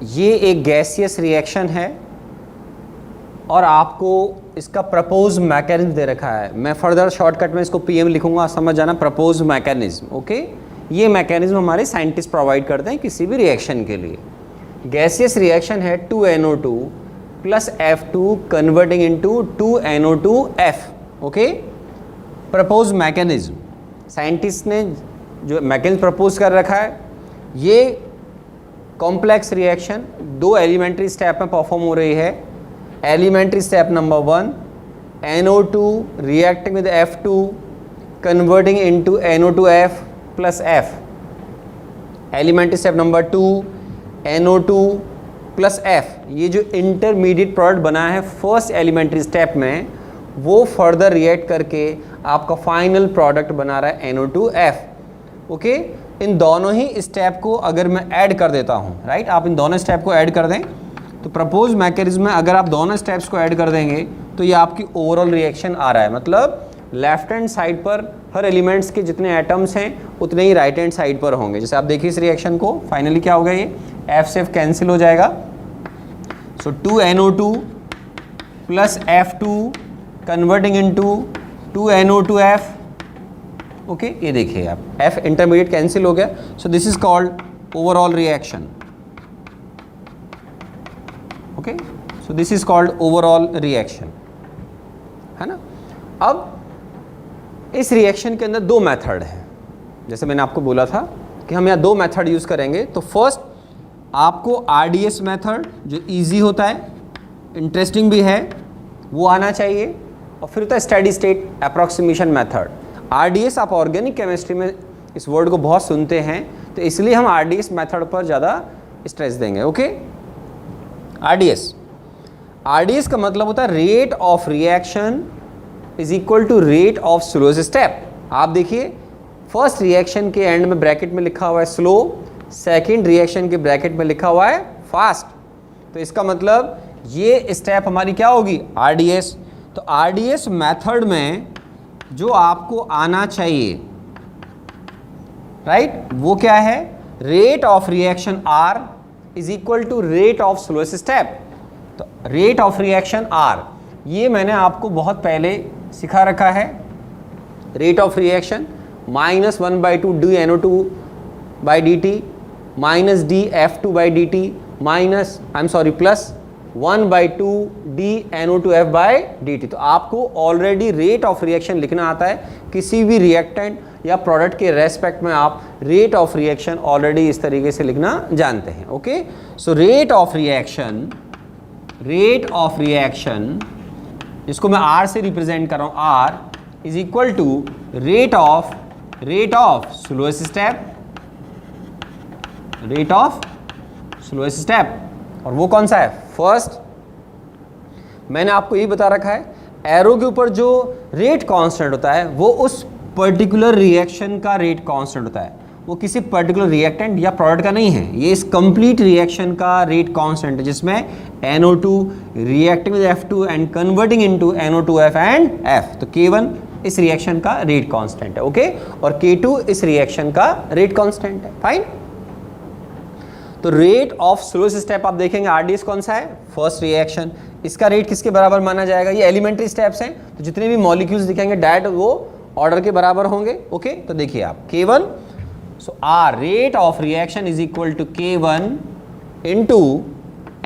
ये एक gaseous reaction है और आपको इसका प्रपोज मैकेनिज्म दे रखा है। मैं फर्दर शॉर्टकट में इसको पीएम लिखूंगा, समझ जाना, प्रपोज मैकेनिज्म। ओके, ये मैकेनिज्म हमारे साइंटिस्ट प्रोवाइड करते हैं किसी भी रिएक्शन के लिए। गैसियस रिएक्शन है 2NO2 plus F2 converting into 2NO2F। Okay, propose mechanism, scientist ने जो मैकेनिज्म प्रपोज कर रखा है, ये कॉम्प्लेक्स रिएक्शन 2 एलिमेंट्री स्टेप में परफॉर्म हो रही है। Elementary step number 1, NO2 reacting with F2 converting into NO2F plus F. Elementary step number 2, NO2 plus F। ये जो इंटरमीडिएट प्रोडक्ट बना है फर्स्ट एलिमेंट्री स्टेप में, वो फर्दर रिएक्ट करके आपका फाइनल प्रोडक्ट बना रहा है NO2F। ओके, इन दोनों ही स्टेप को अगर मैं ऐड कर देता हूँ, राइट, आप इन दोनों स्टेप को ऐड कर दें तो प्रपोज मैकेनिज्म में अगर आप दोनों स्टेप्स को ऐड कर देंगे तो ये आपकी ओवरऑल रिएक्शन आ रहा है। मतलब लेफ्ट हैंड साइड पर हर एलिमेंट्स के जितने एटम्स हैं उतने ही राइट हैंड साइड पर होंगे। जैसे आप देखिए इस रिएक्शन को, फाइनली क्या होगा, ये F से F कैंसिल हो जाएगा। सो 2NO2 plus F2 converting into 2NO2F। Okay, ये देखिए आप, F इंटरमीडिएट कैंसिल हो गया। सो this is called overall reaction. Okay, so this is called overall reaction, है ना। अब इस रिएक्शन के अंदर 2 मेथड है, जैसे मैंने आपको बोला था कि हम यहाँ 2 मेथड यूज़ करेंगे। तो फर्स्ट आपको RDS मेथड जो इजी होता है, इंटरेस्टिंग भी है, वो आना चाहिए, और फिर होता है steady state approximation method. RDS आप ऑर्गेनिक केमिस्ट्री में इस वर्ड को बहुत सुनते हैं, तो इसलिए हम RDS मेथड पर ज़्यादा स्ट्रेस देंगे। ओके, RDS का मतलब होता है rate of reaction is equal to rate of slowest step. आप देखिए फर्स्ट रिएक्शन के एंड में ब्रैकेट में लिखा हुआ है स्लो, सेकंड रिएक्शन के ब्रैकेट में लिखा हुआ है फास्ट। तो इसका मतलब ये स्टेप हमारी क्या होगी, RDS। तो RDS मेथड में जो आपको आना चाहिए, राइट, वो क्या है, rate of reaction R is equal to rate of slowest step. तो रेट ऑफ रिएक्शन R, ये मैंने आपको बहुत पहले सिखा रखा है। Rate of reaction -1/2 dNO2/dt minus dF2/dt minus plus 1/2 dNO2F/dt। तो आपको ऑलरेडी रेट ऑफ रिएक्शन लिखना आता है। किसी भी रिएक्टेंट या प्रोडक्ट के रेस्पेक्ट में आप रेट ऑफ रिएक्शन ऑलरेडी इस तरीके से लिखना जानते हैं। Okay, so rate of reaction जिसको मैं R से रिप्रेजेंट कर रहा हूँ, R is equal to rate of slowest step. और वो कौन सा है, फर्स्ट। मैंने आपको ये बता रखा है, एरो के ऊपर जो रेट कांस्टेंट होता है वो उस पर्टिकुलर रिएक्शन का रेट कांस्टेंट होता है, वो किसी पर्टिकुलर रिएक्टेंट या प्रोडक्ट का नहीं है। ये इस कंप्लीट रिएक्शन का रेट कांस्टेंट है, जिसमें NO2 reacting with F2 and converting into NO2F and F। तो K1 इस रिएक्शन का रेट कांस्टेंट है। ओके, और K2 इस रिएक्शन का रेट कांस्टेंट है। फाइन। तो रेट ऑफ स्लोएस्ट स्टेप आप देखेंगे RDS कौन सा है, फर्स्ट रिएक्शन। इसका रेट किसके बराबर माना जाएगा, ये एलिमेंट्री स्टेप्स हैं, तो जितने भी मॉलिक्यूल्स दिखेंगे डायरेक्ट वो ऑर्डर के बराबर होंगे। ओके, तो देखिए आप K1, so R rate of reaction is equal to K1 into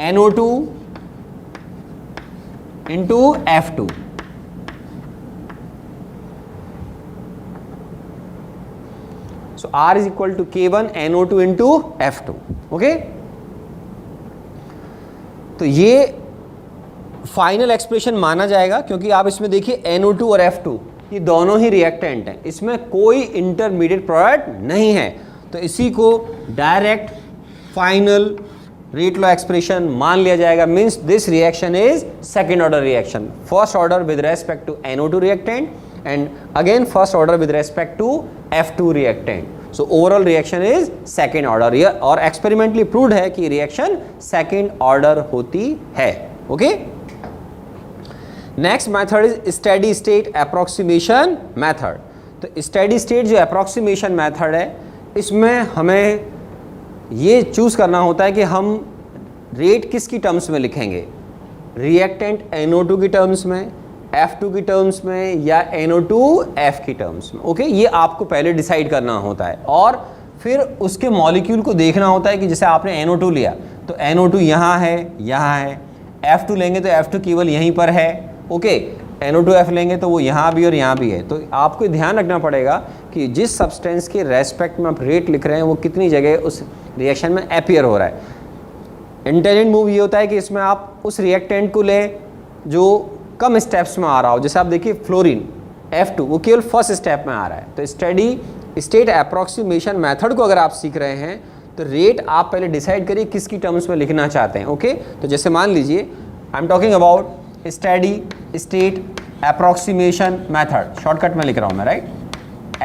NO2 into F2। So R is equal to K1 NO2 into F2। Okay, तो ये फाइनल एक्सप्रेशन माना जाएगा, क्योंकि आप इसमें देखिए NO2 और F2 ये दोनों ही रिएक्टेंट हैं, इसमें कोई इंटरमीडिएट प्रोडक्ट नहीं है। तो इसी को direct final rate law expression मान लिया जाएगा। Means this reaction is second order reaction, first order with respect to NO2 reactant and again first order with respect to F2 reactant. So overall reaction is second order, और experimentally proved है कि reaction second order होती है। Okay? Next method is steady state approximation method। तो steady state जो approximation method है, इसमें हमें ये चूज करना होता है कि हम रेट किसकी टर्म्स में लिखेंगे, रिएक्टेंट NO2 की टर्म्स में, F2 की टर्म्स में, या NO2F की टर्म्स में। ओके, ये आपको पहले डिसाइड करना होता है और फिर उसके मॉलिक्यूल को देखना होता है कि जैसे आपने NO2 लिया तो NO2 यहाँ है, F2 लेंगे तो F2 केवल यहीं पर है। ओके, NO2F लेंगे तो वो यहाँ भी और यहाँ भी है। तो आपको ध्यान रखना पड़ेगा कि जिस सब्सटेंस के रेस्पेक्ट में आप रेट लिख रहे हैं वो कितनी जगह उस रिएक्शन में अपीयर हो रहा है। इंटेलिजेंट मूव ये होता है कि इसमें आप उस रिएक्टेंट को ले जो कम स्टेप्स में आ रहा हो। जैसे आप देखिए फ्लोरीन F2 वो केवल फर्स्ट स्टेप में आ रहा है। तो स्टेडी स्टेट अप्रॉक्सीमेशन मेथड को अगर आप सीख रहे हैं तो रेट आप पहले डिसाइड करिए किसकी टर्म्स में लिखना चाहते हैं। ओके, तो जैसे मान लीजिए I am talking about steady state approximation method, shortcut में लिख रहा हूँ मैं, right,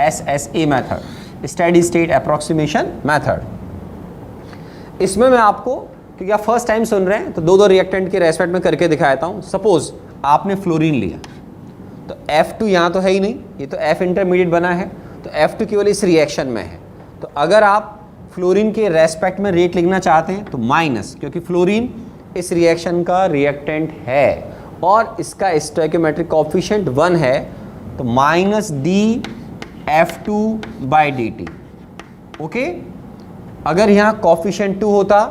SSA method, steady state approximation method. इसमें मैं आपको, क्योंकि आप फर्स्ट टाइम सुन रहे हैं तो दो रिएक्टेंट के रेस्पेक्ट में करके दिखाता हूँ। सपोज आपने फ्लोरीन लिया तो F2 यहाँ तो है ही नहीं, ये तो F इंटरमीडिएट बना है, तो F2 केवल इस रिएक्शन में है। तो अगर आप फ्लोरीन के रेस्पेक्ट में रेट लिखना चाहते हैं तो माइनस, क्योंकि फ्लोरीन इस रिएक्शन का रिएक्टेंट है और इसका स्टोइकोमेट्रिक कोएफिशिएंट 1 है, तो माइनस dF2/dt। ओके, अगर यहाँ कोएफिशिएंट 2 होता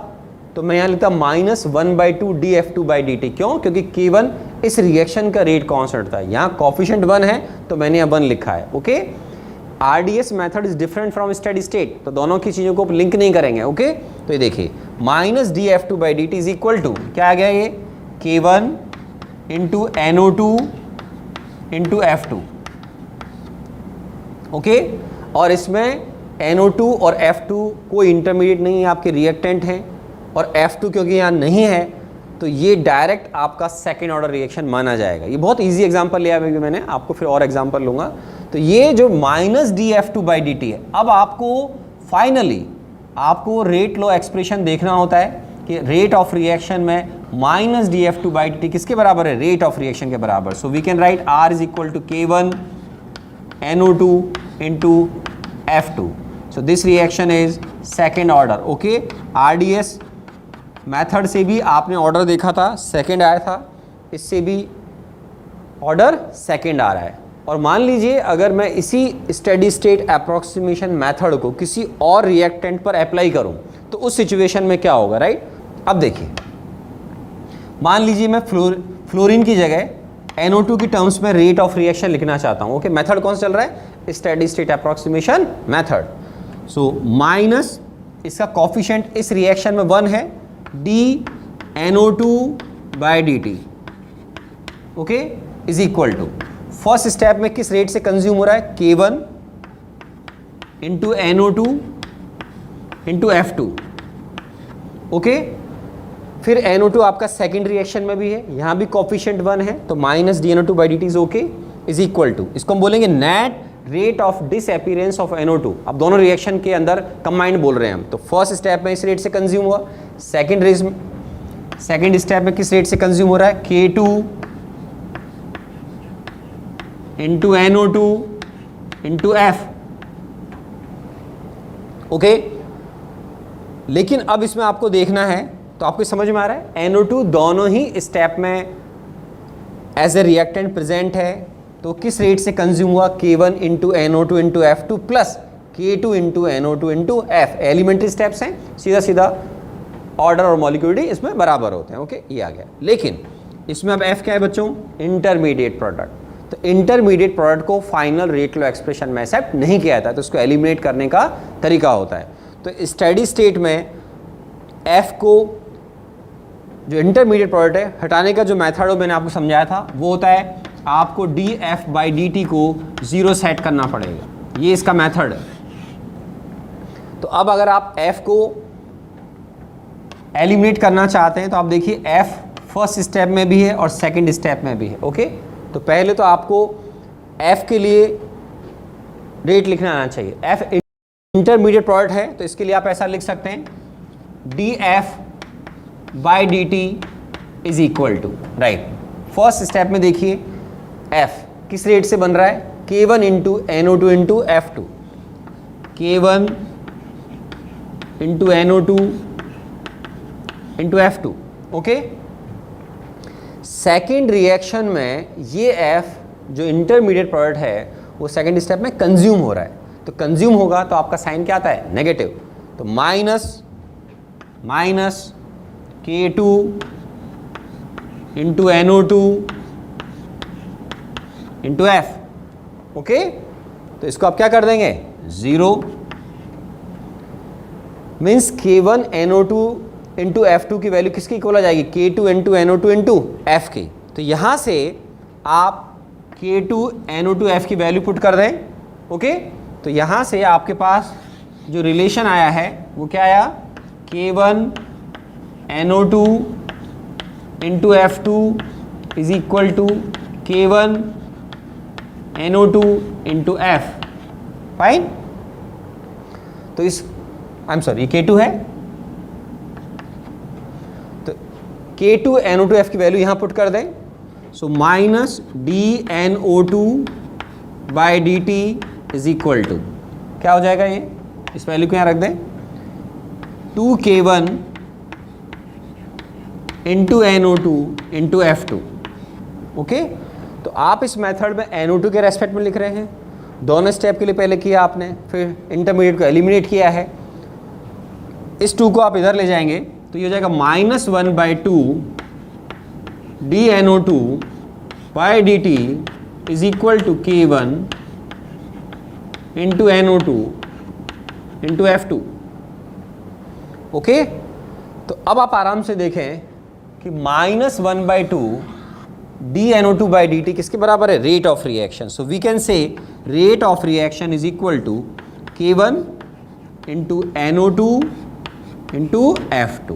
तो मैं यहाँ लिखता -1/2 dF2/dt। क्यों? क्योंकि K1 इस रिएक्शन का रेट कांस्टेंट था, यहाँ कोएफिशिएंट 1 है तो मैंने यहाँ 1 लिखा है। Okay, RDS method is different from steady state, तो दोनों की चीज़ों को लिंक नहीं करेंगे। ओके, तो ये देखिए -dF2/dt इज इक्वल टू क्या आ गया, ये K1 into NO2 into F2। Okay, और इसमें NO2 और F2 कोई इंटरमीडिएट नहीं है, आपके रिएक्टेंट हैं, और F2 क्योंकि यहाँ नहीं है तो ये डायरेक्ट आपका सेकेंड ऑर्डर रिएक्शन माना जाएगा। ये बहुत इजी एग्जांपल लिया है मैंने, आपको फिर और एग्जांपल लूँगा। तो ये जो -dF2/dt है, अब आपको फाइनली आपको रेट लॉ एक्सप्रेशन देखना होता है कि रेट ऑफ रिएक्शन में -dF2/dt किसके बराबर है, रेट ऑफ रिएक्शन के बराबर। So we can write R is equal to K1 NO2 into F2। So this reaction is second order. Okay, RDS method से भी आपने ऑर्डर देखा था, सेकेंड आया था, इससे भी ऑर्डर सेकेंड आ रहा है। और मान लीजिए अगर मैं इसी स्टेडी स्टेट अप्रॉक्सीमेशन मेथड को किसी और रिएक्टेंट पर अप्लाई करूं तो उस सिचुएशन में क्या होगा, राइट। अब देखिए, मान लीजिए मैं फ्लोरीन की जगह NO2 की टर्म्स में रेट ऑफ रिएक्शन लिखना चाहता हूं। ओके, मेथड कौन सा चल रहा है, steady state approximation method. So minus इसका कोएफिशिएंट इस रिएक्शन में 1 है, dNO2/dt। Okay, is equal to first step में किस रेट से कंज्यूम हो रहा है, K1 into NO2 into F2। Okay, फिर NO2 आपका सेकेंड रिएक्शन में भी है, यहाँ भी कोएफिशिएंट 1 है, तो minus dNO2/dt is okay, is equal to, इसको हम बोलेंगे net rate of disappearance of NO2। अब दोनों रिएक्शन के अंदर कंबाइंड बोल रहे हैं हम। तो फर्स्ट स्टेप में इस रेट से कंज्यूम हुआ, सेकेंड स्टेप में किस रेट से कंज्यूम हो रहा है, K2 into NO2 into F। Okay, लेकिन अब इसमें आपको देखना है, तो आपको समझ में आ रहा है NO2 दोनों ही स्टेप में एज ए रिएक्टेंट प्रेजेंट है, तो किस रेट से कंज्यूम हुआ, K1 into NO2 into F2 plus K2 into NO2 into F। Elementary steps हैं, सीधा सीधा ऑर्डर और मॉलिक्यूलरिटी इसमें बराबर होते हैं। ओके, ये आ गया। लेकिन इसमें अब F क्या है बच्चों, इंटरमीडिएट प्रोडक्ट। तो इंटरमीडिएट प्रोडक्ट को फाइनल रेट लॉ एक्सप्रेशन में एक्सेप्ट नहीं किया जाता, तो उसको एलिमिनेट करने का तरीका होता है। तो स्टेडी स्टेट में F को, जो इंटरमीडिएट प्रोडक्ट है, हटाने का जो मेथड मैंने आपको समझाया था वो होता है आपको dF/dt को 0 सेट करना पड़ेगा, ये इसका मेथड है। तो अब अगर आप F को एलिमिनेट करना चाहते हैं तो आप देखिए F फर्स्ट स्टेप में भी है और सेकंड स्टेप में भी है। ओके, तो पहले तो आपको F के लिए रेट लिखना आना चाहिए। F इंटरमीडिएट प्रोडक्ट है तो इसके लिए आप ऐसा लिख सकते हैं dF/dt is equal to, right. First step में देखिए F किस रेट से बन रहा है, K1 into NO2 into F2, K1 into NO2 into F2। Okay, second reaction में ये F जो इंटरमीडिएट प्रोडक्ट है वो सेकेंड स्टेप में कंज्यूम हो रहा है, तो कंज्यूम होगा तो आपका साइन क्या आता है, नेगेटिव। तो minus K2 into NO2 into F। Okay, तो इसको आप क्या कर देंगे, 0, means K1 NO2 into F2 की वैल्यू किसकी इक्वल आ जाएगी, K2 into NO2 into F की। तो यहां से आप K2 NO2 F की वैल्यू पुट कर दें। ओके, तो यहां से आपके पास जो रिलेशन आया है वो क्या आया, K1 NO2 into F2 is equal to K1 NO2 into F। Fine, तो इस ये K2 है, तो K2 NO2 F की वैल्यू यहां पुट कर दें। So minus DNO2 by dt is equal to क्या हो जाएगा, ये इस वैल्यू को यहां रख दें, 2K1 into NO2 into F2। Okay, तो आप इस मेथड में NO2 के रेस्पेक्ट में लिख रहे हैं, दोनों स्टेप के लिए पहले किया आपने, फिर इंटरमीडिएट को एलिमिनेट किया है। इस 2 को आप इधर ले जाएंगे तो ये हो जाएगा -1/2 DNO2 by dt is equal to K1 into NO2 into F2। Okay, तो अब आप आराम से देखें कि -1/2 DNO2 बाई dt किसके बराबर है, rate of reaction. So we can say rate of reaction is equal to K1 into NO2 into F2,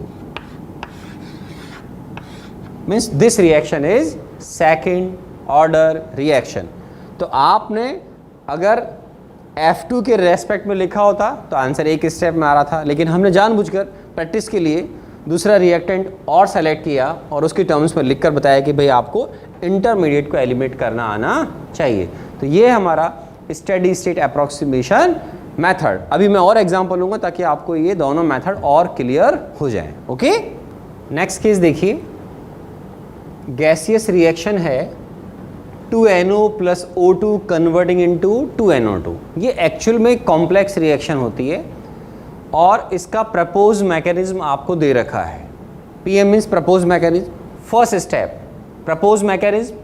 means this reaction is second order reaction। तो आपने अगर F2 के रेस्पेक्ट में लिखा होता तो आंसर एक स्टेप में आ रहा था, लेकिन हमने जानबूझकर प्रैक्टिस के लिए दूसरा रिएक्टेंट और सेलेक्ट किया और उसकी टर्म्स में लिखकर बताया कि भाई आपको इंटरमीडिएट को एलिमिनेट करना आना चाहिए। तो ये हमारा स्टेडी स्टेट अप्रोक्सीमेशन मेथड। अभी मैं और एग्जांपल लूंगा ताकि आपको ये दोनों मेथड और क्लियर हो जाएं। ओके, नेक्स्ट केस देखिए, गैसियस रिएक्शन है 2NO plus O2 converting into 2NO2। ये एक्चुअल में कॉम्प्लेक्स रिएक्शन होती है और इसका प्रपोज मैकेनिज्म आपको दे रखा है। PM means propose mechanism. First step propose mechanism,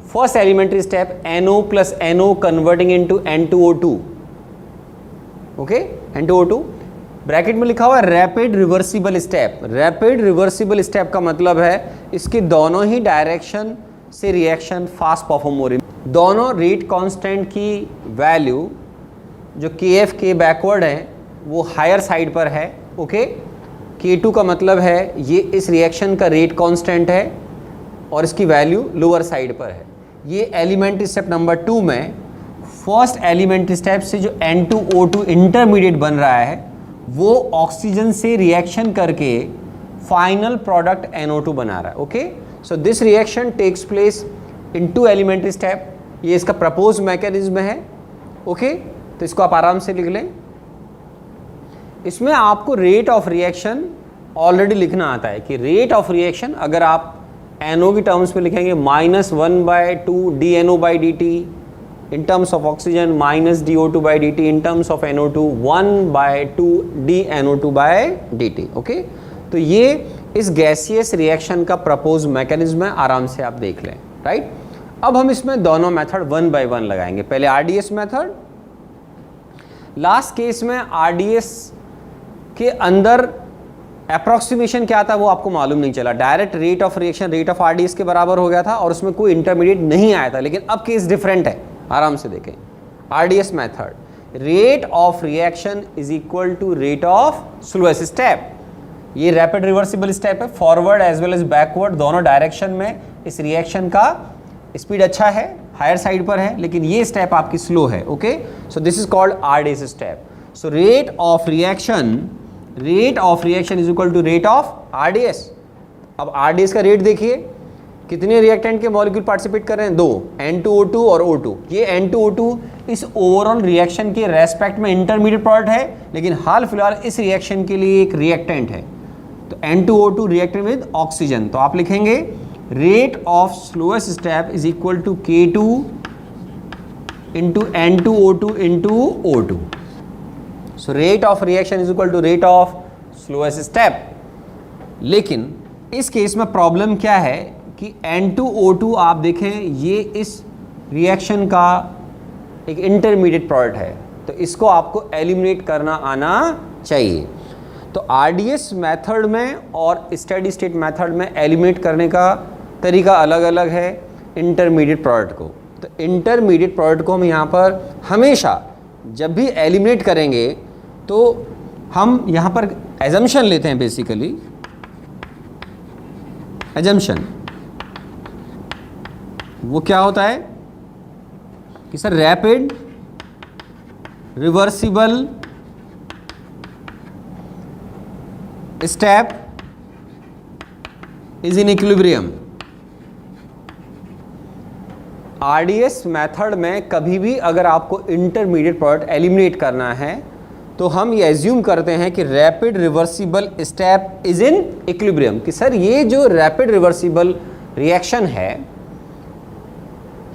first elementary step NO plus NO converting into N2O2। Okay, N2O2 bracket में लिखा हुआ है rapid reversible step. Rapid reversible step का मतलब है इसके दोनों ही डायरेक्शन से रिएक्शन फास्ट परफॉर्म हो रही, दोनों रेट कांस्टेंट की वैल्यू जो KF के बैकवर्ड है वो हायर साइड पर है। ओके, K2 का मतलब है ये इस रिएक्शन का रेट कांस्टेंट है और इसकी वैल्यू लोअर साइड पर है। ये एलिमेंट्री स्टेप नंबर 2 में फर्स्ट एलिमेंट्री स्टेप से जो N2O2 इंटरमीडिएट बन रहा है वो ऑक्सीजन से रिएक्शन करके फाइनल प्रोडक्ट NO2 बना रहा है। Okay, so this reaction takes place in 2 elementary step. ये इसका प्रपोज मैकेनिज्म है। ओके, तो इसको आप आराम से लिख लें। इसमें आपको रेट ऑफ रिएक्शन ऑलरेडी लिखना आता है कि रेट ऑफ रिएक्शन अगर आप NO की टर्म्स में लिखेंगे -1/2 DNO by dt in terms of oxygen minus DO2 by dt in terms of NO2 1/2 DNO2 by dt। Okay, तो ये इस गैसियस रिएक्शन का प्रपोज मैकेनिज्म है, आराम से आप देख लें। राइट, अब हम इसमें दोनों मेथड 1 by 1 लगाएंगे। पहले RDS मेथड, लास्ट केस में RDS के अंदर अप्रॉक्सीमेशन क्या था वो आपको मालूम नहीं चला, direct rate of reaction rate of RDS के बराबर हो गया था और उसमें कोई इंटरमीडिएट नहीं आया था। लेकिन अब केस डिफरेंट है, आराम से देखें। RDS method, rate of reaction is equal to rate of slowest step. ये रैपिड रिवर्सिबल स्टेप है, forward as well as backward दोनों डायरेक्शन में इस रिएक्शन का स्पीड अच्छा है, हायर साइड पर है, लेकिन ये स्टेप आपकी स्लो है। Okay, so this is called RDS step. So rate of reaction is equal to rate of RDS। अब RDS का रेट देखिए, कितने रिएक्टेंट के मॉलिक्यूल पार्टिसिपेट कर रहे हैं, 2, N2O2 और O2। ये N2O2 इस ओवरऑल रिएक्शन के रेस्पेक्ट में इंटरमीडिएट प्रोडक्ट है, लेकिन हाल फिलहाल इस रिएक्शन के लिए एक रिएक्टेंट है। तो N2O2 रिएक्टेड विद ऑक्सीजन, तो आप लिखेंगे rate of slowest step is equal to K2 into N2O2 into O2. So rate of reaction is equal to rate of slowest step. लेकिन इस केस में प्रॉब्लम क्या है कि N2O2 आप देखें ये इस रिएक्शन का एक इंटरमीडिएट प्रोडक्ट है, तो इसको आपको एलिमिनेट करना आना चाहिए. तो आरडीएस मेथड में और स्टेडी स्टेट मेथड में एलिमिनेट करने का तरीका अलग अलग है इंटरमीडिएट प्रोडक्ट को. तो इंटरमीडिएट प्रोडक्ट को हम यहाँ पर हमेशा जब भी एलिमिनेट करेंगे तो हम यहाँ पर एजम्पशन लेते हैं. बेसिकली एजम्पशन वो क्या होता है कि sir rapid reversible step is in equilibrium. RDS method में कभी भी अगर आपको इंटरमीडिएट प्रोडक्ट एलिमिनेट करना है तो हम ये एज्यूम करते हैं कि rapid reversible step is in equilibrium, कि सर ये जो रैपिड रिवर्सिबल रिएक्शन है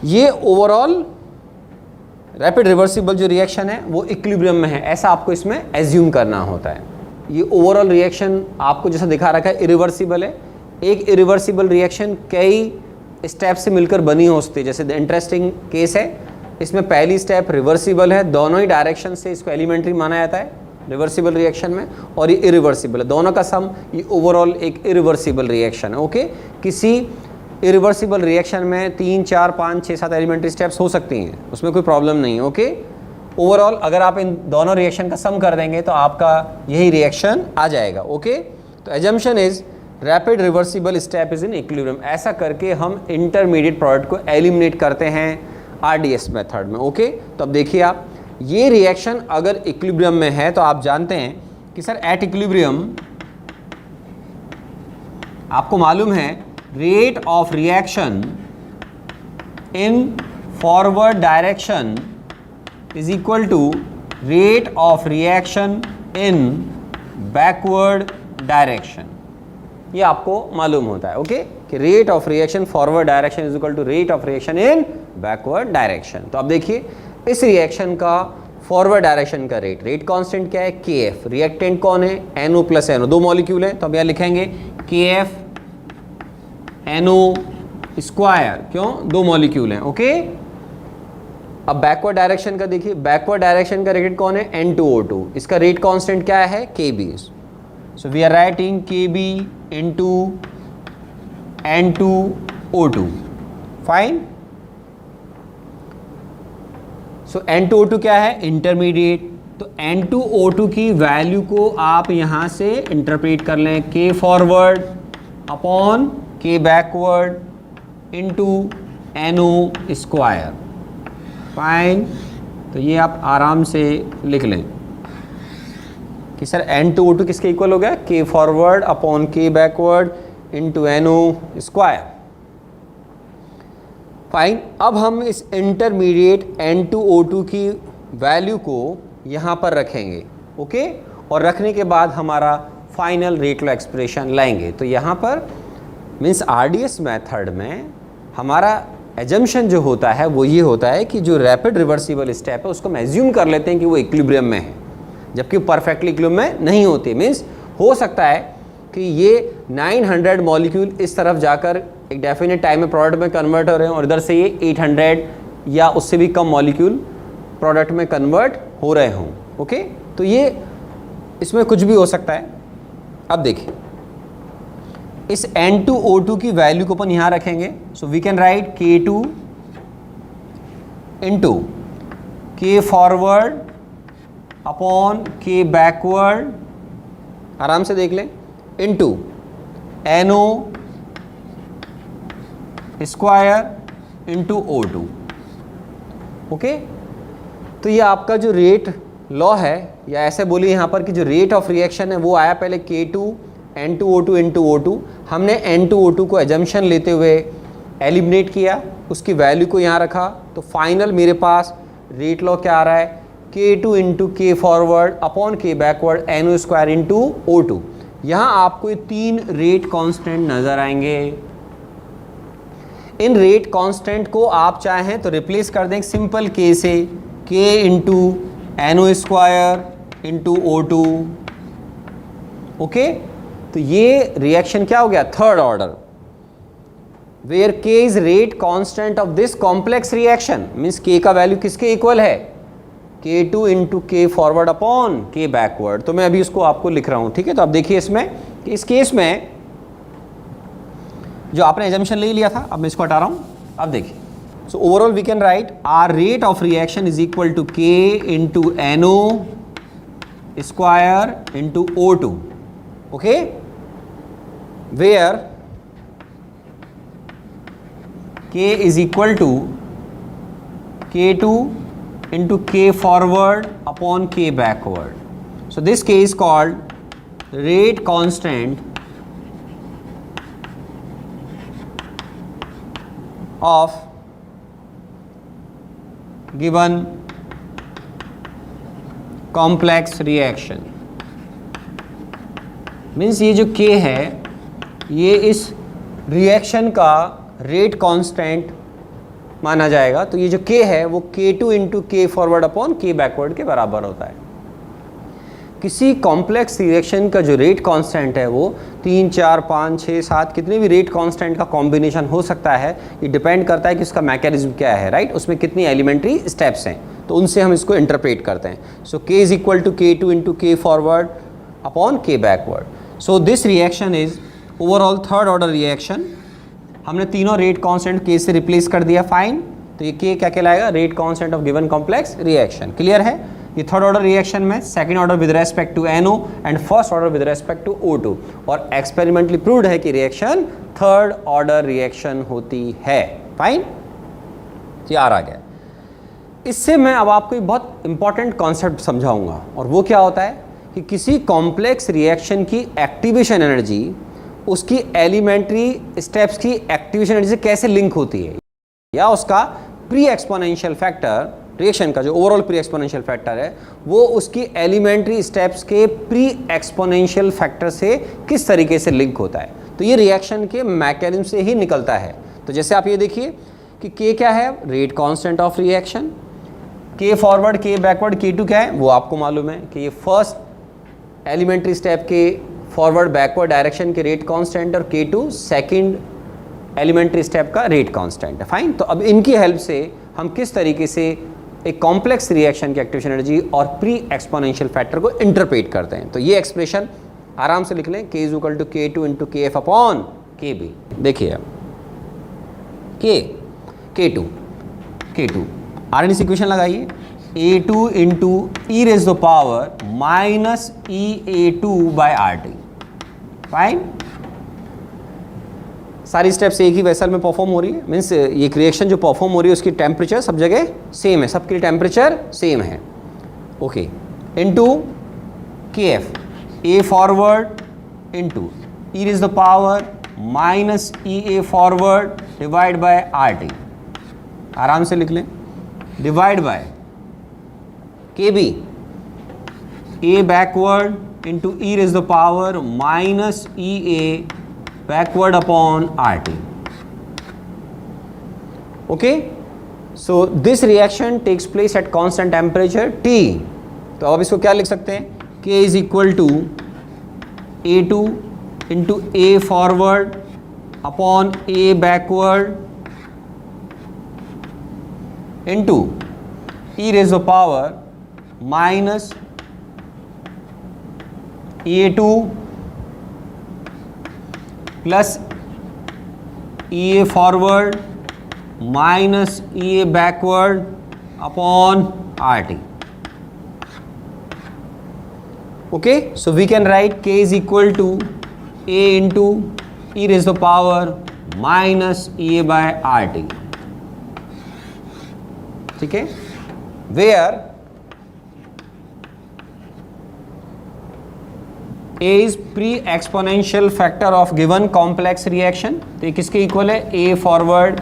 ये ओवरऑल रैपिड रिवर्सिबल जो रिएक्शन है वो इक्विलिब्रियम में है, ऐसा आपको इसमें एज्यूम करना होता है. ये ओवरऑल रिएक्शन आपको जैसा दिखा रखा है इरिवर्सिबल है. एक इरिवर्सिबल रिएक्शन कई स्टेप से मिलकर बनी हो सकती है. जैसे इंटरेस्टिंग केस है, इसमें पहली स्टेप रिवर्सिबल है, दोनों ही डायरेक्शन से इसको एलिमेंट्री माना जाता है रिवर्सिबल रिएक्शन में, और ये इरिवर्सिबल है, दोनों का सम ये ओवरऑल एक इरिवर्सिबल रिएक्शन है. ओके, किसी इरिवर्सिबल रिएक्शन में 3, 4, 5, 6, 7 एलिमेंट्री स्टेप्स हो सकती हैं, उसमें कोई प्रॉब्लम नहीं है. ओके, ओवरऑल अगर आप इन दोनों रिएक्शन का सम कर देंगे तो आपका यही रिएक्शन आ जाएगा. ओके, तो assumption is rapid reversible step is in equilibrium. ऐसा करके हम इंटरमीडिएट प्रोडक्ट को एलिमिनेट करते हैं आरडीएस मेथड में. ओके, तो अब देखिए आप ये रिएक्शन अगर इक्विलिब्रियम में है तो आप जानते हैं कि सर एट इक्विलिब्रियम आपको मालूम है rate of reaction in forward direction is equal to rate of reaction in backward direction. ये आपको मालूम होता है. ओके, कि rate of reaction forward direction is equal to rate of reaction in backward direction. तो अब देखिए इस रिएक्शन का फॉरवर्ड डायरेक्शन का रेट कांस्टेंट क्या है KF. रिएक्टेंट कौन है NO प्लस NO, दो मॉलिक्यूल है, तो अब यहाँ लिखेंगे KF NO स्क्वायर, क्यों दो मॉलिक्यूल हैं. ओके, अब बैकवर्ड डायरेक्शन का देखिए, बैकवर्ड डायरेक्शन का रेट कौन है N2O2, इसका रेट कांस्टेंट क्या है KB. So we are writing KB into N2O2. Fine. So N2O2 क्या है इंटरमीडिएट, तो N2O2 की वैल्यू को आप यहाँ से इंटरप्रेट कर लें K forward upon K backward into NO square. Fine. तो ये आप आराम से लिख लें कि सर N2O2 किसके इक्वल हो गया K forward upon K backward into NO square. Fine. अब हम इस इंटरमीडिएट N2O2 की वैल्यू को यहाँ पर रखेंगे. ओके, और रखने के बाद हमारा फाइनल रेट लॉ एक्सप्रेशन लाएंगे. तो यहाँ पर मीन्स आरडीएस मेथड में हमारा एजम्पशन जो होता है वो ये होता है कि जो रैपिड रिवर्सिबल स्टेप है उसको हम एज्यूम कर लेते हैं कि वो इक्विलिब्रियम में है, जबकि वो परफेक्टली इक्विलिब्रियम में नहीं होती. मीन्स हो सकता है कि ये 900 मॉलिक्यूल इस तरफ जाकर एक डेफिनेट टाइम में प्रोडक्ट में कन्वर्ट हो रहे हैं और इधर से ये 800 या उससे भी कम मॉलिक्यूल प्रोडक्ट में कन्वर्ट हो रहे हों. ओके, तो ये इसमें कुछ भी हो सकता है. अब देखिए इस N2O2 की वैल्यू को अपन यहाँ रखेंगे. So we can write K2 into K forward upon K backward, आराम से देख लें, into NO square into O2. Okay, तो ये आपका जो रेट लॉ है, या ऐसे बोलिए यहाँ पर कि जो रेट ऑफ रिएक्शन है वो आया पहले K2 N2O2 इंटू O2. हमने N2O2 को एजम्पशन लेते हुए एलिमिनेट किया, उसकी वैल्यू को यहाँ रखा, तो फाइनल मेरे पास रेट लॉ क्या आ रहा है K2 into K forward upon K backward NO square into O2. यहां आपको ये 3 रेट कांस्टेंट नजर आएंगे। इन रेट कांस्टेंट को आप चाहें तो रिप्लेस कर दें सिंपल के से, k into NO square into O2। Okay, तो ये रिएक्शन क्या हो गया, third order, where k is rate constant of this complex reaction, means k का वैल्यू किसके इक्वल है, K2 into K forward upon K backward. तो मैं अभी उसको आपको लिख रहा हूं, ठीक है। तो अब देखिए इसमें कि इस केस में जो आपने एजम्पशन ले लिया था, अब मैं इसको हटा रहा हूं। अब देखिए, so overall we can write R rate of reaction is equal to k into NO square into O2, okay, where k is equal to K2 into K forward upon K backward. So this K is called rate constant of given complex reaction. Means ये जो K है ये इस reaction का rate constant माना जाएगा। तो ये जो k है वो K2 into K forward upon K backward के बराबर होता है। किसी कॉम्प्लेक्स रिएक्शन का जो रेट कांस्टेंट है वो 3, 4, 5, 6, 7 कितने भी रेट कांस्टेंट का कॉम्बिनेशन हो सकता है। ये डिपेंड करता है कि उसका मैकेनिज्म क्या है, राइट, उसमें कितनी एलिमेंट्री स्टेप्स हैं, तो उनसे हम इसको इंटरप्रेट करते हैं। So k is equal to K2 into K forward upon K backward. So this reaction is overall third order reaction. हमने तीनों रेट कांस्टेंट k से रिप्लेस कर दिया, फाइन। तो ये k क्या कहलाएगा, rate constant of given complex reaction. Clear है। ये थर्ड ऑर्डर रिएक्शन में second order with respect to NO and first order with respect to O2, और एक्सपेरिमेंटली प्रूव्ड है कि रिएक्शन थर्ड ऑर्डर रिएक्शन होती है, फाइन। यार आ गया। इससे मैं अब आपको एक बहुत इंपॉर्टेंट कॉन्सेप्ट समझाऊंगा, और वो क्या होता है कि किसी कॉम्प्लेक्स रिएक्शन की एक्टिवेशन एनर्जी उसकी एलिमेंट्री स्टेप्स की एक्टिवेशन एनर्जी से कैसे लिंक होती है, या उसका प्री एक्सपोनेंशियल फैक्टर, रिएक्शन का जो ओवरऑल प्री एक्सपोनेंशियल फैक्टर है वो उसकी एलिमेंट्री स्टेप्स के प्री एक्सपोनेंशियल फैक्टर से किस तरीके से लिंक होता है। तो ये रिएक्शन के मैकेनिज्म से ही निकलता है। तो जैसे आप ये देखिए कि k क्या है, rate constant of reaction, k forward k backward K2 क्या है वो आपको मालूम है कि ये फर्स्ट एलिमेंट्री स्टेप के फॉरवर्ड बैकवर्ड डायरेक्शन के रेट कांस्टेंट, और K2 सेकंड एलिमेंट्री स्टेप का रेट कांस्टेंट है, फाइन। तो अब इनकी हेल्प से हम किस तरीके से एक कॉम्प्लेक्स रिएक्शन की एक्टिवेशन एनर्जी और प्री एक्सपोनेंशियल फैक्टर को इंटरप्रेट करते हैं। तो ये एक्सप्रेशन आराम से लिख लें, k is equal to K2 into KF upon KB। देखिए अब K2 RNS इक्वेशन लगाइए, A2 into e raise to the power minus EA2 by RT, fine. सारी स्टेप्स एक ही वेसल में परफॉर्म हो रही है, मीन्स ये रिएक्शन जो परफॉर्म हो रही है उसकी टेम्परेचर सब जगह सेम है, सबके लिए टेम्परेचर सेम है, okay. Into KF A forward into e raise to the power minus EA forward divide by RT, आराम से लिख लें, divide by KB A backward into e raise to the power minus EA backward upon RT. Okay, so this reaction takes place at constant temperature T. तो अब इसको क्या लिख सकते हैं, K is equal to A2 into A forward upon A backward into e raised to power minus A2 plus EA forward minus EA backward upon RT। Okay, so we can write K is equal to A into e raise to the power minus EA by RT, ठीक है, where A is pre-exponential factor of given complex reaction। तो ये किसके equal है, A forward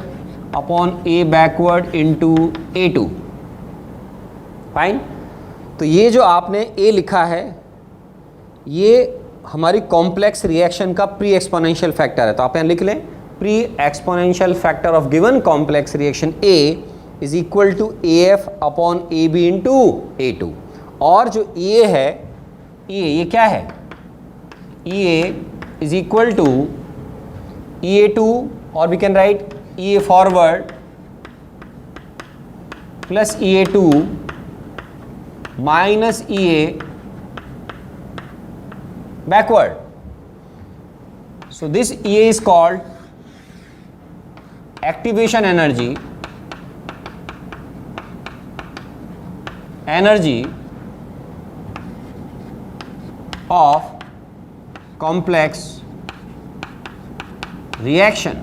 upon A backward into A2, fine. तो ये जो आपने A लिखा है ये हमारी कॉम्प्लेक्स रिएक्शन का प्री एक्सपोनेंशियल फैक्टर है, तो आप यहाँ लिख लें pre exponential factor of given complex reaction A is equal to AF upon AB into A2। और जो EA है, ये क्या है, EA is equal to EA2 और we can write EA forward plus EA2 minus EA backward. So this EA is called activation energy of complex reaction.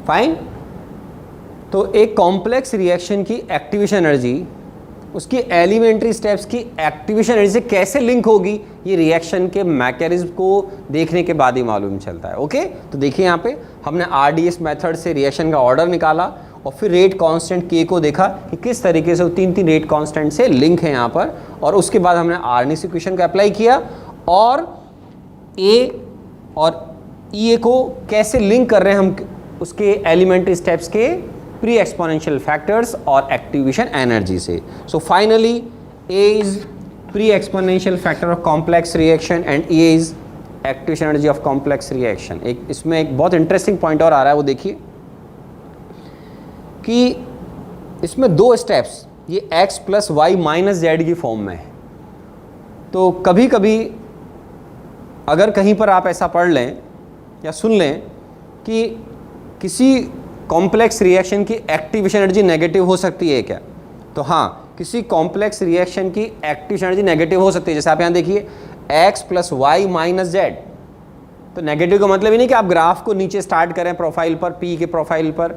Fine. तो एक complex reaction की एक्टिवेशन एनर्जी उसकी elementary steps की activation energy से कैसे link होगी, ये रिएक्शन के मैकेनिज्म को देखने के बाद ही मालूम चलता है। ओके, तो देखिए यहाँ पे हमने RDS मेथड से रिएक्शन का ऑर्डर निकाला और फिर रेट कांस्टेंट K को देखा कि किस तरीके से वो तीन रेट कांस्टेंट से लिंक है यहाँ पर, और उसके बाद हमने आर्निस इक्वेशन का अप्लाई किया और A और EA को कैसे लिंक कर रहे हैं हम उसके एलिमेंट्री स्टेप्स के प्री एक्सपोनेंशियल फैक्टर्स और एक्टिवेशन एनर्जी से। So finally A is pre exponential factor of complex reaction and E is activation energy of complex reaction. एक इसमें एक बहुत इंटरेस्टिंग पॉइंट और आ रहा है, वो देखिए कि इसमें दो स्टेप्स ये x plus y minus z की फॉर्म में है। तो कभी कभी अगर कहीं पर आप ऐसा पढ़ लें या सुन लें कि किसी कॉम्प्लेक्स रिएक्शन की एक्टिवेशन एनर्जी नेगेटिव हो सकती है क्या, तो हाँ, किसी कॉम्प्लेक्स रिएक्शन की एक्टिवेशन एनर्जी नेगेटिव हो सकती है। जैसे आप यहाँ देखिए x plus y minus z, तो नेगेटिव का मतलब ही नहीं कि आप ग्राफ को नीचे स्टार्ट करें प्रोफाइल पर, P के प्रोफाइल पर,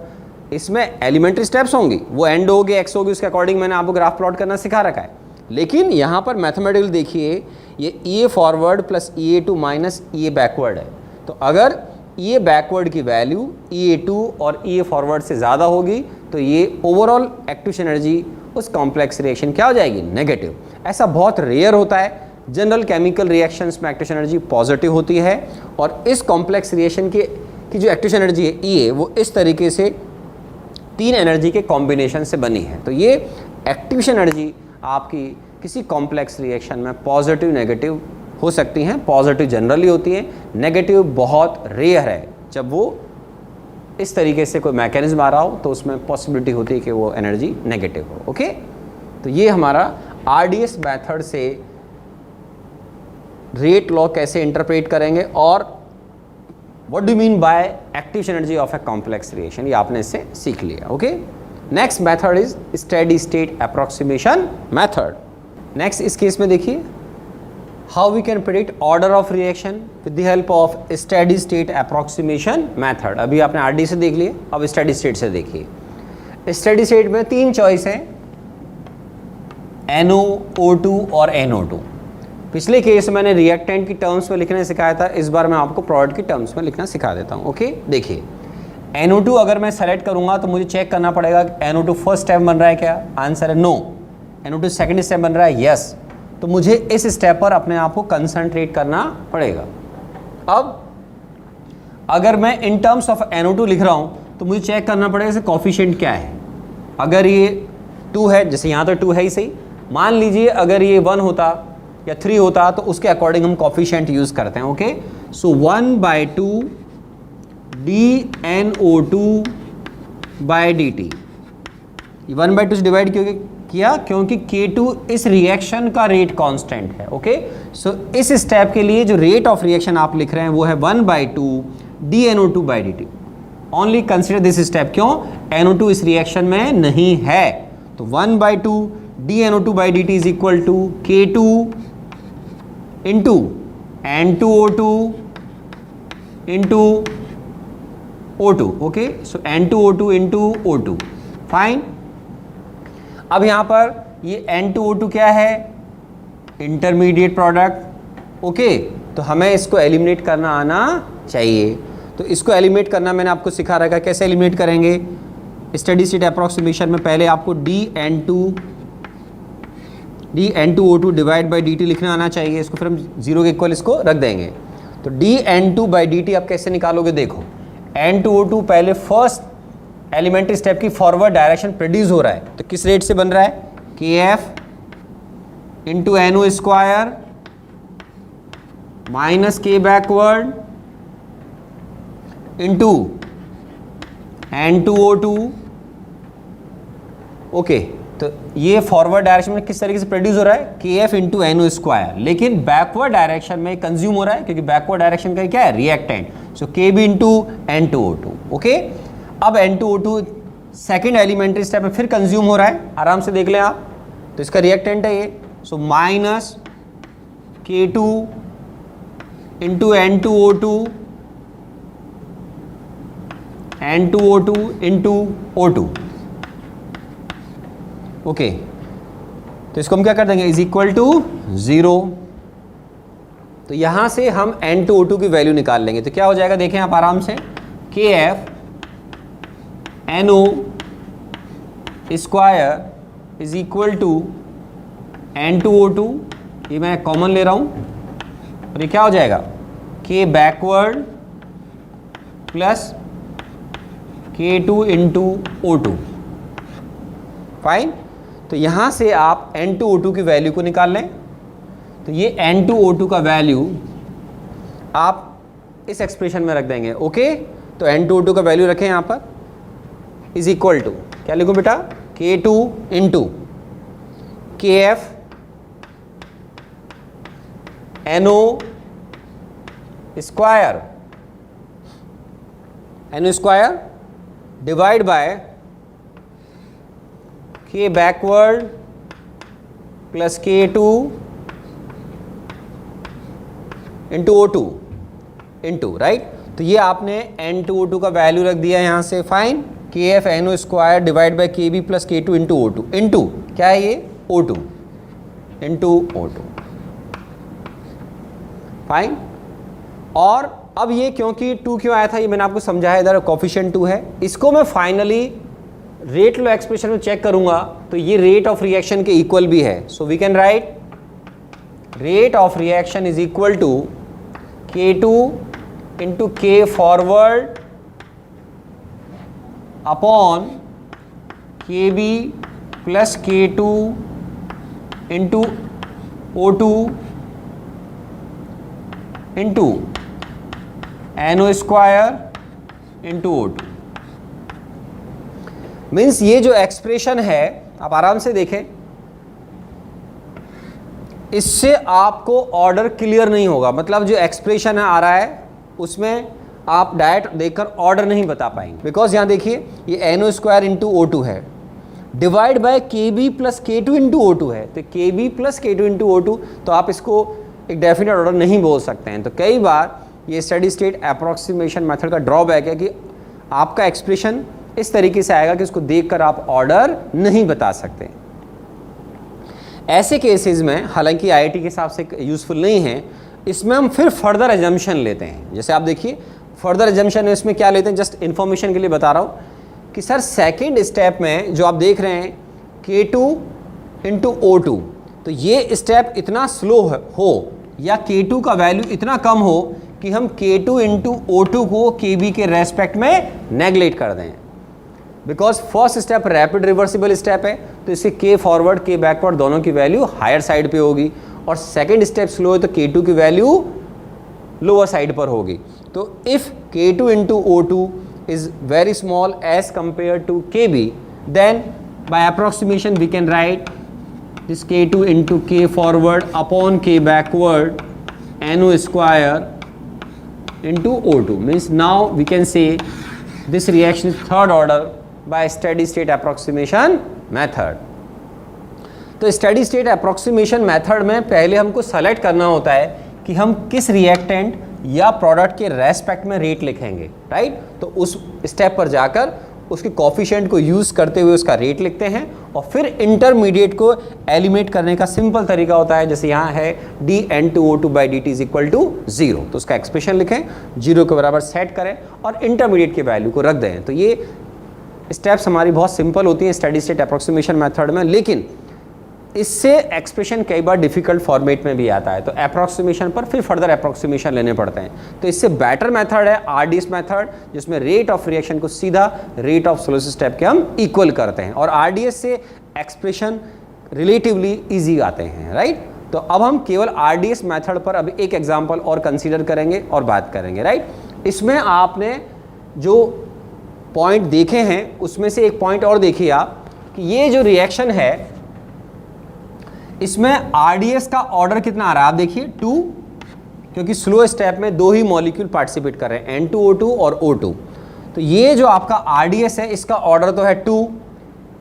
इसमें एलिमेंट्री स्टेप्स होंगी, वो एंड होगी, x होगी, उसके अकॉर्डिंग मैंने आपको ग्राफ प्लॉट करना सिखा रखा है। लेकिन यहाँ पर मैथमेटिकल देखिए ये EA forward plus EA2 minus EA backward है। तो अगर EA बैकवर्ड की वैल्यू EA2 और EA फॉरवर्ड से ज़्यादा होगी तो ये ओवरऑल एक्टिवेशन एनर्जी उस कॉम्प्लेक्स रिएक्शन क्या हो जाएगी, नेगेटिव। ऐसा बहुत रेयर होता है, जनरल केमिकल रिएक्शंस में एक्टिवेशन एनर्जी पॉजिटिव होती है और इस कॉम्प्लेक्स रिएक्शन की जो एक्टिवेशन एनर्जी है EA वो इस तरीके से तीन एनर्जी के कॉम्बिनेशन से बनी है। तो ये एक्टिवेशन एनर्जी आपकी किसी कॉम्प्लेक्स रिएक्शन में पॉजिटिव नेगेटिव हो सकती हैं। पॉजिटिव जनरली होती है, नेगेटिव बहुत रेयर है। जब वो इस तरीके से कोई मैकेनिज्म आ रहा हो तो उसमें पॉसिबिलिटी होती है कि वो एनर्जी नेगेटिव हो। ओके, तो ये हमारा RDS मेथड से रेट लॉ कैसे इंटरप्रेट करेंगे और what do mean by activation energy of a complex reaction, ये आपने इससे सीख लिया। Okay, next method is steady state approximation method. Next इस केस में देखिए how we can predict order of reaction with the help of steady state approximation method. अभी आपने RD से देख लिए, अब स्टेडी स्टेट से देखिए। स्टेडी स्टेट में तीन चॉइस है, NO, O2 और NO2। पिछले केस में मैंने रिएक्टेंट की टर्म्स में लिखना सिखाया था, इस बार मैं आपको प्रोडक्ट की टर्म्स में लिखना सिखा देता हूँ। ओके, देखिए NO2 अगर मैं सेलेक्ट करूंगा तो मुझे चेक करना पड़ेगा NO2 फर्स्ट स्टेप बन रहा है क्या, आंसर है नो। NO2 सेकंड स्टेप बन रहा है, यस। तो मुझे इस स्टेप पर अपने आप को कंसंट्रेट करना पड़ेगा। अब अगर मैं इन टर्म्स ऑफ NO2 लिख रहा हूँ तो मुझे चेक करना पड़ेगा इसे कॉफिशिएंट क्या है। अगर ये 2 है, जैसे यहाँ तो 2 है ही सही, मान लीजिए अगर ये 1 होता या 3 होता तो उसके अकॉर्डिंग हम कॉफिशिएंट यूज़ करते हैं। Okay, so 1/2 dNO2 by dt, 1/2 से डिवाइड किया क्योंकि K2 इस रिएक्शन का रेट कांस्टेंट है। ओके, सो इस स्टेप के लिए जो रेट ऑफ रिएक्शन आप लिख रहे हैं वो है 1/2 dNO2 by dt। Only consider this step, क्यों, NO2 इस रिएक्शन में नहीं है। तो 1/2 dNO2 by dt is equal to K2 into N2O2 into O2। Okay, so N2O2 into O2, fine. अब यहाँ पर ये N2O2 क्या है, इंटरमीडिएट प्रोडक्ट। ओके, तो हमें इसको एलिमिनेट करना आना चाहिए। तो इसको एलिमिनेट करना मैंने आपको सिखा रखा है, कैसे एलिमिनेट करेंगे। स्टेडी स्टेट अप्रोक्सीमेशन में पहले आपको dN2 dN2O2 divide by dt लिखना आना चाहिए, इसको फिर हम 0 के इक्वल इसको रख देंगे। तो dN2 बाई dt आप कैसे निकालोगे, देखो N2O2 पहले फर्स्ट एलिमेंट्री स्टेप की फॉरवर्ड डायरेक्शन प्रोड्यूस हो रहा है, तो किस रेट से बन रहा है, KF into NO square minus K backward into N2O2। Okay, तो ये फॉरवर्ड डायरेक्शन में किस तरीके से प्रोड्यूस हो रहा है, KF इंटू NO स्क्वायर, लेकिन बैकवर्ड डायरेक्शन में कंज्यूम हो रहा है, क्योंकि बैकवर्ड डायरेक्शन का क्या है, रिएक्टेंट, सो KB इंटू N2O2। ओके, अब N2O2 सेकेंड एलिमेंट्री स्टेप में फिर कंज्यूम हो रहा है, आराम से देख लें आप, तो इसका रिएक्टेंट है ये, so minus K2 into N2O2 into O2। Okay, तो इसको हम क्या कर देंगे, इज इक्वल टू 0। तो यहां से हम N2O2 की वैल्यू निकाल लेंगे, तो क्या हो जाएगा, देखें आप आराम से, KF NO square is equal to N2O2, ये मैं कॉमन ले रहा हूं, और ये क्या हो जाएगा, K backward plus K2 into O2। Fine, तो यहां से आप N2O2 की वैल्यू को निकाल लें, तो ये N2O2 का वैल्यू आप इस एक्सप्रेशन में रख देंगे। ओके, तो N2O2 का वैल्यू रखें यहां पर, इज इक्वल टू, क्या लिखूं बेटा, K2 into KF NO square divide by K backward plus K2 into O2 into, right, तो ये आपने N2O2 का वैल्यू रख दिया यहां से। Fine, KF NO square divide by KB plus K2 into O2 into क्या है ये, O2 इंटू O2। फाइन, और अब ये क्योंकि 2 क्यों आया था, ये मैंने आपको समझाया, इधर कोफिशिएंट 2 है, इसको मैं फाइनली रेट लो एक्सप्रेशन में चेक करूंगा, तो ये रेट ऑफ रिएक्शन के इक्वल भी है, so we can write rate of reaction is equal to K2 into K forward upon KB plus K2 into O2 into NO square into O2। Means ये जो expression है, आप आराम से देखें, इससे आपको ऑर्डर क्लियर नहीं होगा, मतलब जो एक्सप्रेशन है आ रहा है उसमें आप डायरेक्ट देखकर ऑर्डर नहीं बता पाएंगे, बिकॉज यहां देखिए ये NO स्क्वायर इंटू O2 है divide by KB plus K2 into O2 है, तो KB plus K2 into O2, तो आप इसको एक डेफिनेट ऑर्डर नहीं बोल सकते हैं। तो कई बार ये स्टडी स्टेट अप्रॉक्सीमेशन मेथड का ड्रॉबैक है कि आपका एक्सप्रेशन इस तरीके से आएगा कि इसको देखकर आप ऑर्डर नहीं बता सकते। ऐसे केसेस में, हालांकि IIT के हिसाब से यूजफुल नहीं है, इसमें हम फिर फर्दर एजम्पशन लेते हैं। जैसे आप देखिए फर्दर एजम्पशन में इसमें क्या लेते हैं, जस्ट इन्फॉर्मेशन के लिए बता रहा हूँ कि सर सेकेंड स्टेप में जो आप देख रहे हैं K2 इंटू O2, तो ये स्टेप इतना स्लो हो या K2 का वैल्यू इतना कम हो कि हम K2 इंटू O2 को KB के रेस्पेक्ट में नेगलेक्ट कर दें, because first step rapid reversible step है, तो इससे K फॉरवर्ड K बैकवर्ड दोनों की वैल्यू हायर साइड पे होगी, और सेकेंड स्टेप स्लो है तो K2 की वैल्यू लोअर साइड पर होगी। तो if K2 into O2 is very small as compare to KB, then by approximation we can write this K2 into K forward upon K backward NO square into O2, means now we can say this reaction is third order by steady state approximation method। तो steady state approximation method में पहले हमको select करना होता है कि हम किस रिएक्टेंट या प्रोडक्ट के रेस्पेक्ट में रेट लिखेंगे, राइट। तो उस स्टेप पर जाकर उसके कोफिशिएंट को यूज़ करते हुए उसका रेट लिखते हैं, और फिर इंटरमीडिएट को एलिमिनेट करने का सिंपल तरीका होता है, जैसे यहाँ है dN2O2 by dt is equal to 0, तो उसका एक्सप्रेशन लिखें, 0 के बराबर सेट करें और इंटरमीडिएट की वैल्यू को रख दें। तो ये स्टेप्स हमारी बहुत सिंपल होती हैं स्टडी स्टेट अप्रोक्सीमेशन मेथड में, लेकिन इससे एक्सप्रेशन कई बार डिफिकल्ट फॉर्मेट में भी आता है, तो अप्रॉक्सीमेशन पर फिर फर्दर अप्रॉक्सीमेशन लेने पड़ते हैं। तो इससे बेटर मेथड है आरडीएस मेथड, जिसमें रेट ऑफ रिएक्शन को सीधा रेट ऑफ स्लो स्टेप के हम इक्वल करते हैं, और आरडीएस से एक्सप्रेशन रिलेटिवली इजी आते हैं, राइट। तो अब हम केवल आरडीएस मेथड पर अब एक एग्जांपल और कंसीडर करेंगे और बात करेंगे, राइट। इसमें आपने जो पॉइंट देखे हैं उसमें से एक पॉइंट और देखिए आप कि ये जो रिएक्शन है इसमें आरडीएस का ऑर्डर कितना आ रहा है, आप देखिए 2, क्योंकि स्लो स्टेप में 2 ही मॉलिक्यूल पार्टिसिपेट कर रहे हैं, N2O2 और O2। तो ये जो आपका आरडीएस है इसका ऑर्डर तो है 2,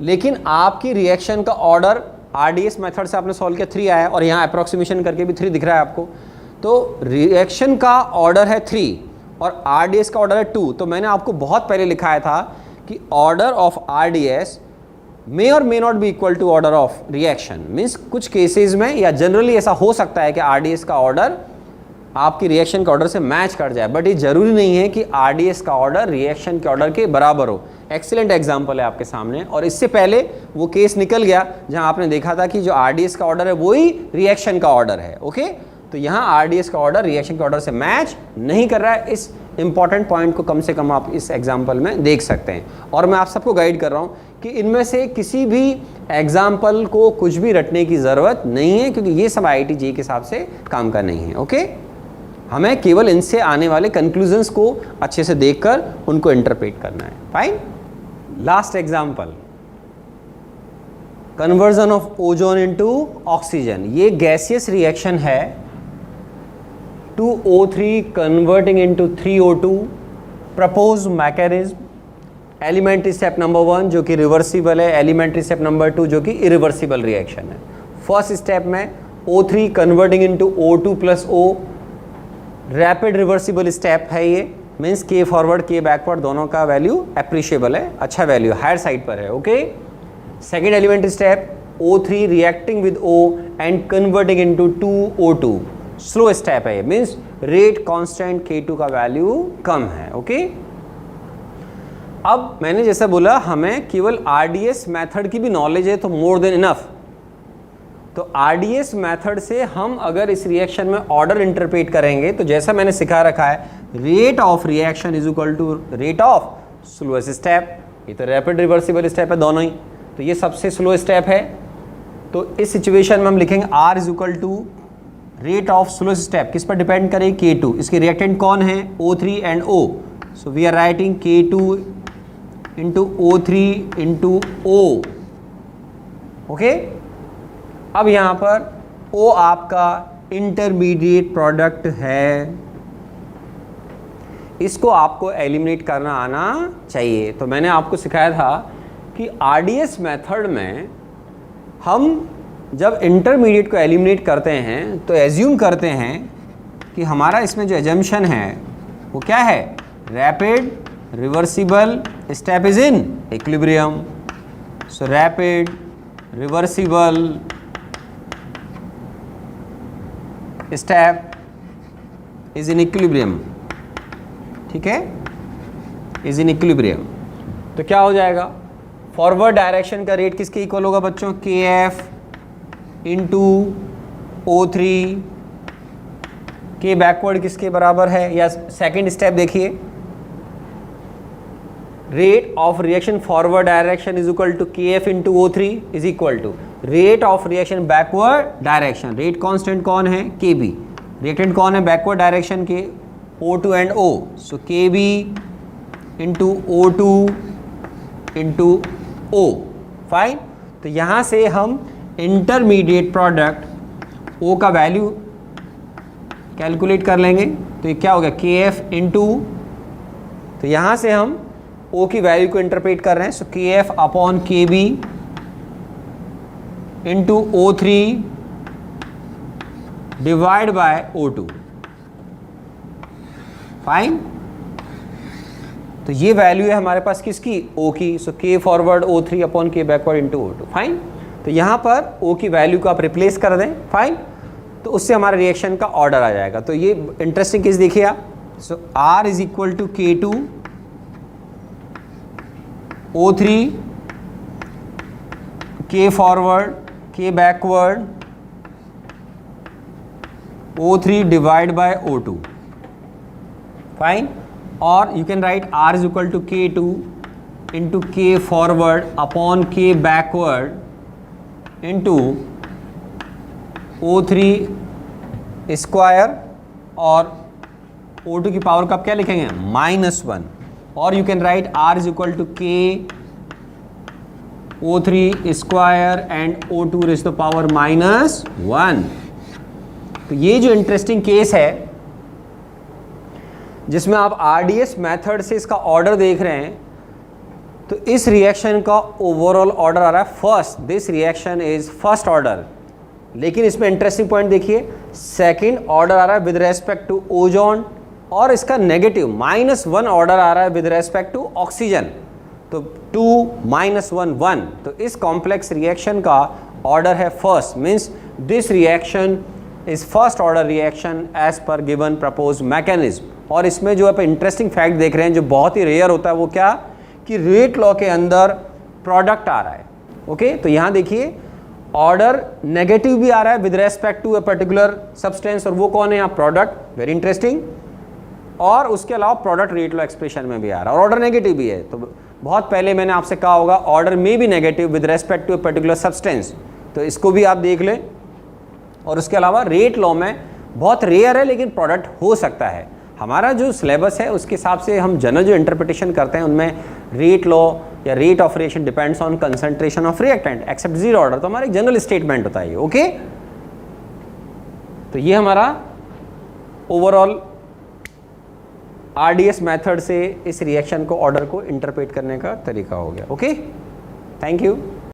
लेकिन आपकी रिएक्शन का ऑर्डर आरडीएस मेथड से आपने सॉल्व किया 3 आया, और यहाँ अप्रॉक्सीमेशन करके भी 3 दिख रहा है आपको। तो रिएक्शन का ऑर्डर है 3 और आरडीएस का ऑर्डर है 2। तो मैंने आपको बहुत पहले लिखाया था कि ऑर्डर ऑफ आरडीएस मे और may not be equal to order of reaction. Means कुछ केसेस में या जनरली ऐसा हो सकता है कि आरडीएस का ऑर्डर आपकी रिएक्शन के ऑर्डर से मैच कर जाए, बट ये जरूरी नहीं है कि आरडीएस का ऑर्डर रिएक्शन के ऑर्डर के बराबर हो। एक्सीलेंट एग्जांपल है आपके सामने, और इससे पहले वो केस निकल गया जहां आपने देखा था कि जो आरडीएस का ऑर्डर है वही रिएक्शन का ऑर्डर है, ओके। तो यहाँ आरडीएस का ऑर्डर रिएक्शन के ऑर्डर से मैच नहीं कर रहा है। इस इंपॉर्टेंट पॉइंट को कम से कम आप इस एग्जाम्पल में देख सकते हैं, और मैं आप सबको गाइड कर रहा हूँ कि इनमें से किसी भी एग्जाम्पल को कुछ भी रटने की ज़रूरत नहीं है, क्योंकि ये सब IIT JEE के हिसाब से काम का नहीं है, ओके। हमें केवल इनसे आने वाले कंक्लूजन्स को अच्छे से देखकर उनको इंटरप्रेट करना है, fine. Last example, conversion of ozone into oxygen. ये गैसियस रिएक्शन है, 2O3 converting into 3O2। Propose mechanism, elementary step number 1 जो कि रिवर्सिबल है, एलिमेंट्री स्टेप नंबर 2 जो कि इरिवर्सिबल रिएक्शन है। फर्स्ट स्टेप में O3 converting into O2 plus O, rapid reversible step है ये, means K forward K backward दोनों का वैल्यू अप्रिशिएबल है, अच्छा वैल्यू हायर साइड पर है, okay. Second elementary step O3 reacting with O and converting into 2O2, slow step है, means rate constant K2 का वैल्यू कम है, ओके। अब मैंने जैसा बोला हमें केवल आरडीएस मेथड की भी नॉलेज है तो मोर देन इनफ। तो आरडीएस मेथड से हम अगर इस रिएक्शन में ऑर्डर इंटरप्रेट करेंगे तो जैसा मैंने सिखा रखा है, rate of reaction is equal to rate of slowest step. ये तो रैपिड रिवर्सिबल स्टेप है दोनों ही, तो ये सबसे स्लो स्टेप है। तो इस सिचुएशन में हम लिखेंगे R is equal to rate of slowest step, किस पर डिपेंड करेगी, K2। इसके रिएक्टेंट कौन है, O3 and O। So we are writing K2 into O3 into O, okay. अब यहाँ पर O आपका इंटरमीडिएट प्रोडक्ट है, इसको आपको एलिमिनेट करना आना चाहिए। तो मैंने आपको सिखाया था कि आरडीएस मेथड में हम जब इंटरमीडिएट को एलिमिनेट करते हैं तो एज्यूम करते हैं कि हमारा इसमें जो एजम्पशन है वो क्या है, rapid reversible step is in equilibrium. So rapid reversible step is in equilibrium, ठीक है, इज इन इक्विलिब्रियम। तो क्या हो जाएगा, फॉरवर्ड डायरेक्शन का रेट किसके इक्वल होगा बच्चों, KF इंटू O3, के बैकवर्ड किसके बराबर है, या सेकेंड स्टेप देखिए, rate of reaction forward direction is equal to KF into O3 is equal to rate of reaction backward direction. Rate constant कौन है, KB। रिएक्टेंट कौन है बैकवर्ड डायरेक्शन के, O2 and O। So KB into O2 into O, fine. तो यहाँ से हम intermediate product O का वैल्यू कैलकुलेट कर लेंगे। तो ये क्या हो गया, KF इंटू, तो यहाँ से हम O की वैल्यू को इंटरप्रेट कर रहे हैं। सो KF upon KB into O3 divide by O2, fine. तो ये वैल्यू है हमारे पास किसकी, O की। सो K forward O3 upon K backward into O2, fine. तो यहाँ पर O की वैल्यू को आप रिप्लेस कर दें, फाइन। तो उससे हमारा रिएक्शन का ऑर्डर आ जाएगा। तो ये इंटरेस्टिंग केस देखिए आप। So R is equal to K2 O3 K forward K backward O3 divided by O2. Fine. Or you can write R is equal to K2 into K forward upon K backward into O3 square और O2 की power का आप क्या लिखेंगे -1. और you can write R is equal to K O3 square and O2 raise to power -1. तो ये जो इंटरेस्टिंग केस है जिसमें आप RDS मेथड से इसका ऑर्डर देख रहे हैं, तो इस रिएक्शन का ओवरऑल ऑर्डर आ रहा है first. This reaction is first order. लेकिन इसमें इंटरेस्टिंग पॉइंट देखिए, सेकंड ऑर्डर आ रहा है विद रेस्पेक्ट टू ओजोन और इसका नेगेटिव -1 ऑर्डर आ रहा है विद रेस्पेक्ट टू ऑक्सीजन. तो 2 -1 1. तो इस कॉम्प्लेक्स रिएक्शन का ऑर्डर है first. Means this reaction is first order reaction as per given propose mechanism. और इसमें जो आप इंटरेस्टिंग फैक्ट देख रहे हैं जो बहुत ही रेयर होता है वो क्या, कि रेट लॉ के अंदर प्रोडक्ट आ रहा है. ओके तो यहाँ देखिए ऑर्डर नेगेटिव भी आ रहा है with respect to a particular substance, और वो कौन है यहाँ, प्रोडक्ट. Very interesting. और उसके अलावा प्रोडक्ट रेट लॉ एक्सप्रेशन में भी आ रहा है और ऑर्डर नेगेटिव भी है. तो बहुत पहले मैंने आपसे कहा होगा ऑर्डर में भी negative with respect to a particular substance, तो इसको भी आप देख लें. और उसके अलावा रेट लॉ में बहुत रेयर है लेकिन प्रोडक्ट हो सकता है. हमारा जो सिलेबस है उसके हिसाब से हम जनरल जो इंटरप्रिटेशन करते हैं उनमें रेट लॉ या rate of reaction depends on concentration of reactant except zero order. तो हमारा एक जनरल स्टेटमेंट होता है. ओके तो ये हमारा ओवरऑल RDS मेथड से इस रिएक्शन को ऑर्डर को इंटरप्रेट करने का तरीका हो गया. Okay thank you.